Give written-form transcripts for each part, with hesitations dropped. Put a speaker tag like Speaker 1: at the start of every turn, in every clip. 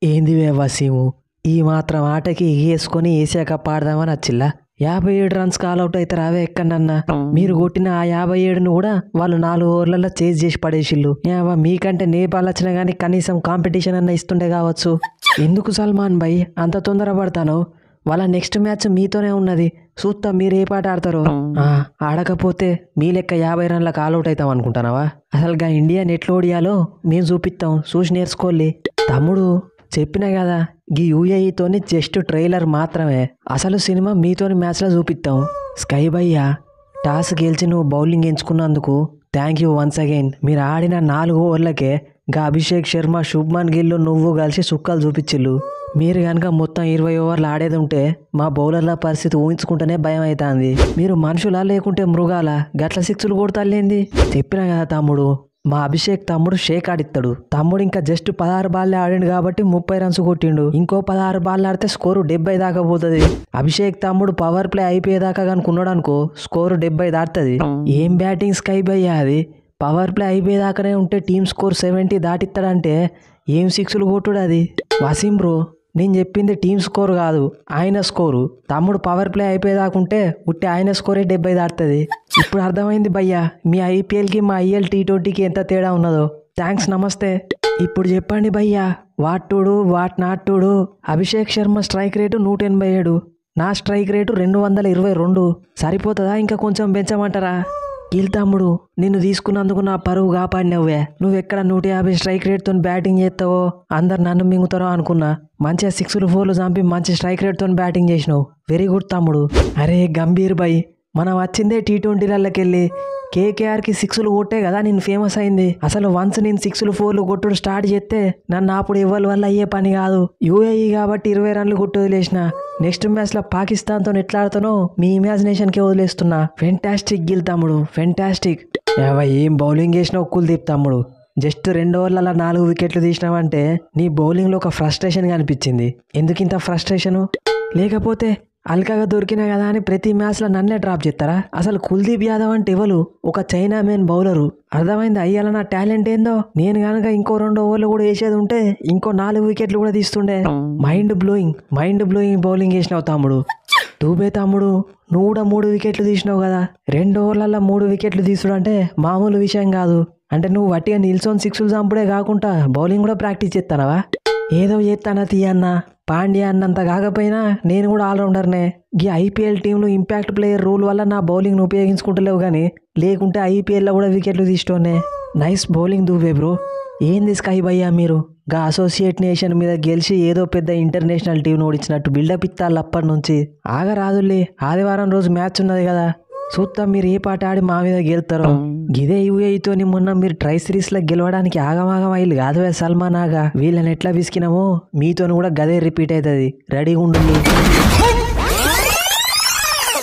Speaker 1: ఏందివే వసీము, ఈ మాత్రం ఆటకి ఎగేసుకొని ఏసియా కప్ ఆడదామని వచ్చిల్లా. 57 రన్స్ కాల్అవుట్ అయితే రావే ఎక్కడన్నా. మీరు కొట్టిన ఆ 57ను కూడా వాళ్ళు 4 ఓవర్లలో చేజ్ చేసి పడేసిళ్ళు. మీకంటే నేపాల్ వచ్చినా కానీ కనీసం కాంపిటీషన్ అన్న ఇస్తుండే కావచ్చు. ఎందుకు సల్మాన్ భాయ్ అంత తొందరపడతాను? వాళ్ళ నెక్స్ట్ మ్యాచ్ మీతోనే ఉన్నది. చూస్తా మీరు ఏ పాట ఆడతారో. ఆడకపోతే మీ లెక్క 50 రన్లకు ఆల్అవుట్ అవుతాం అనుకుంటున్నావా? అసలుగా ఇండియా ఎట్లా ఓడియాలో మేము చూపిస్తాం, చూసి నేర్చుకోలే. తమ్ముడు చెప్పినా కదా, గీ యూఏఈతోని జస్ట్ ట్రైలర్ మాత్రమే. అసలు సినిమా మీతోని మ్యాచ్లో చూపిస్తాం. స్కై భయ్యా, టాస్ గెలిచి నువ్వు బౌలింగ్ ఎంచుకున్నందుకు థ్యాంక్ యూ వన్స్ అగైన్. మీరు ఆడిన 4 ఓవర్లకే గా అభిషేక్ శర్మ, శుభ్మన్ గిల్ నువ్వు కలిసి సుక్కలు చూపించిళ్ళు. మీరు కనుక మొత్తం 20 ఓవర్లు ఆడేది ఉంటే మా బౌలర్ల పరిస్థితి ఊహించుకుంటేనే భయం అవుతుంది. మీరు మనుషులా లేకుంటే మృగాల గట్ల సిక్స్లు కొడతాలేంది? చెప్పినా కదా తమ్ముడు, మా అభిషేక్ తమ్ముడు షేక్ ఆడిస్తాడు. తమ్ముడు ఇంకా జస్ట్ 16 బాల్లే ఆడిండు కాబట్టి 30 రన్స్ కొట్టిండు. ఇంకో 16 బాల్ ఆడితే స్కోరు 70 దాకా పోతుంది. అభిషేక్ తమ్ముడు పవర్ ప్లే అయిపోయేదాకా కనుకున్నాడు అనుకో స్కోరు 70 దాటుతుంది. ఏం బ్యాటింగ్ స్కై భయ్యా అది! పవర్ ప్లే అయిపోయేదాకానే ఉంటే టీమ్ స్కోర్ 70 దాటిస్తాడంటే ఏం సిక్స్లు కొట్టుడు అది? వసీం బ్రో, నేను చెప్పింది టీమ్ స్కోర్ కాదు, ఆయన స్కోరు. తమ్ముడు పవర్ ప్లే అయిపోయేదాకుంటే ఉట్టి ఆయన స్కోరే 70 దాటుతుంది. ఇప్పుడు అర్థమైంది భయ్యా మీ ఐపీఎల్కి మా ఐఎల్ T20కి ఎంత తేడా ఉన్నదో. థ్యాంక్స్, నమస్తే. ఇప్పుడు చెప్పండి భయ్యా, what to do what not to do. Abhishek Sharma strike rate 187, నా స్ట్రైక్ రేటు 222. సరిపోతుందా? ఇంకా కొంచెం పెంచమంటారా? గిల్ తమ్ముడు, నిన్ను తీసుకున్నందుకు నా పరువు కాపాడినవ్వే. నువ్వెక్కడ 150 స్ట్రైక్ రేట్తో బ్యాటింగ్ చేస్తావో అందరు నన్ను మింగుతారో అనుకున్నా. మంచిగా 6లు 4లు చంపి మంచి స్ట్రైక్ రేట్తో బ్యాటింగ్ చేసినావు. వెరీ గుడ్ తమ్ముడు. అరే గంభీర్ భాయ్, మనం వచ్చిందే T20లకెళ్ళి కేకేఆర్కి 6లు కొట్టే కదా నేను ఫేమస్ అయింది. అసలు వన్స్ నేను 6లు 4లు కొట్టుడు స్టార్ట్ చేస్తే నన్ను అప్పుడు ఎవరి వల్ల అయ్యే పని కాదు. యూఏఈ కాబట్టి 20 రన్లు కొట్టి వదిలేసిన. నెక్స్ట్ మ్యాచ్లో పాకిస్తాన్తో ఎట్లా ఆడుతానో మీ ఇమాజినేషన్కే వదిలేస్తున్నా. ఫెంటాస్టిక్ గిల్ తమ్ముడు, ఫెంటాస్టిక్. ఏం బౌలింగ్ చేసినావు కుల్దీప్ తమ్ముడు. జస్ట్ 2 ఓవర్లలో 4 వికెట్లు తీసినావంటే నీ బౌలింగ్లో ఒక ఫ్రస్ట్రేషన్ కనిపించింది. ఎందుకింత ఫ్రస్ట్రేషను? లేకపోతే అల్కాగా దొరికినా కదా అని ప్రతి మ్యాచ్లో నన్నే డ్రాప్ చేస్తారా? అసలు కుల్దీప్ యాదవ్ అంటే ఎవరు? ఒక చైనా మెయిన్ బౌలరు. అర్థమైంది అయ్యాల నా టాలెంట్ ఏందో. నేను కనుక ఇంకో 2 ఓవర్లు కూడా వేసేది ఉంటే ఇంకో 4 వికెట్లు కూడా తీస్తుండే. మైండ్ బ్లోయింగ్ బౌలింగ్ చేసినావు తమ్ముడు. టూబే తమ్ముడు, నువ్వు కూడా 3 వికెట్లు తీసినావు కదా. 2 ఓవర్లలో 3 వికెట్లు తీసుడు అంటే మామూలు విషయం కాదు. అంటే నువ్వు వట్టిగా నిల్చొని 6లు చంపుడే కాకుండా బౌలింగ్ కూడా ప్రాక్టీస్ చేస్తానవా? ఏదో చేస్తానా తీయన్నా. పాండ్యా అన్నంత కాకపోయినా నేను కూడా ఆల్రౌండర్నే. ఈ ఐపీఎల్ టీంలో ఇంపాక్ట్ ప్లేయర్ రూల్ వల్ల నా బౌలింగ్ను ఉపయోగించుకుంటలేవు కానీ లేకుంటే ఐపీఎల్లో కూడా వికెట్లు తీస్తూనే. Nice bowling Dube bro. ఏంది స్కై భయ్యా మీరు గా అసోసియేట్ నేషన్ మీద గెలిచి ఏదో పెద్ద ఇంటర్నేషనల్ టీంను ఓడించినట్టు బిల్డప్ ఇత్తాళ్ళు అప్పటి నుంచి. ఆగరాదులే, ఆదివారం రోజు మ్యాచ్ ఉన్నది కదా, చూద్దాం మీరు ఏ పాట ఆడి మా మీద గెలుతారో. గిదే యూఏఈతో మొన్న మీరు ట్రై సిరీస్లో గెలవడానికి ఆగమాగం అయ్యి కాదువే సల్మాన్ ఆగా. వీళ్ళని ఎట్లా విసికినామో మీతో కూడా గదే రిపీట్ అవుతుంది. రెడీగా ఉండండి.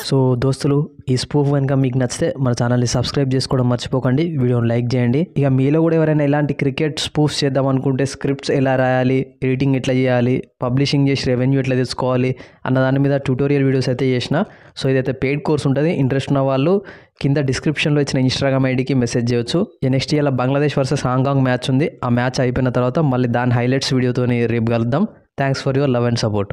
Speaker 1: సో దోస్తులు, ఈ స్పూఫ్ కనుక మీకు నచ్చితే మన ఛానల్ని సబ్స్క్రైబ్ చేసుకోవడం మర్చిపోకండి. వీడియోని లైక్ చేయండి. ఇక మీలో కూడా ఎవరైనా ఇలాంటి క్రికెట్ స్పూఫ్స్ చేద్దాం అనుకుంటే స్క్రిప్ట్స్ ఎలా రాయాలి, ఎడిటింగ్ ఎట్లా చేయాలి, పబ్లిషింగ్ చేసి రెవెన్యూ ఎట్లా తెచ్చుకోవాలి అన్న దాని మీద ట్యూటోరియల్ వీడియోస్ అయితే చేసిన. సో ఇదైతే పెయిడ్ కోర్స్ ఉంటుంది. ఇంట్రెస్ట్ ఉన్న వాళ్ళు కింద డిస్క్రిప్షన్లో ఇచ్చిన ఇన్స్టాగ్రామ్ ఐడికి మెసేజ్ చేయొచ్చు. Next year Bangladesh versus Hong Kong match ఉంది. ఆ మ్యాచ్ అయిపోయిన తర్వాత మళ్ళీ దాని హైలైట్స్ వీడియోతో రేపు కలుద్దాం. Thanks for your love and support.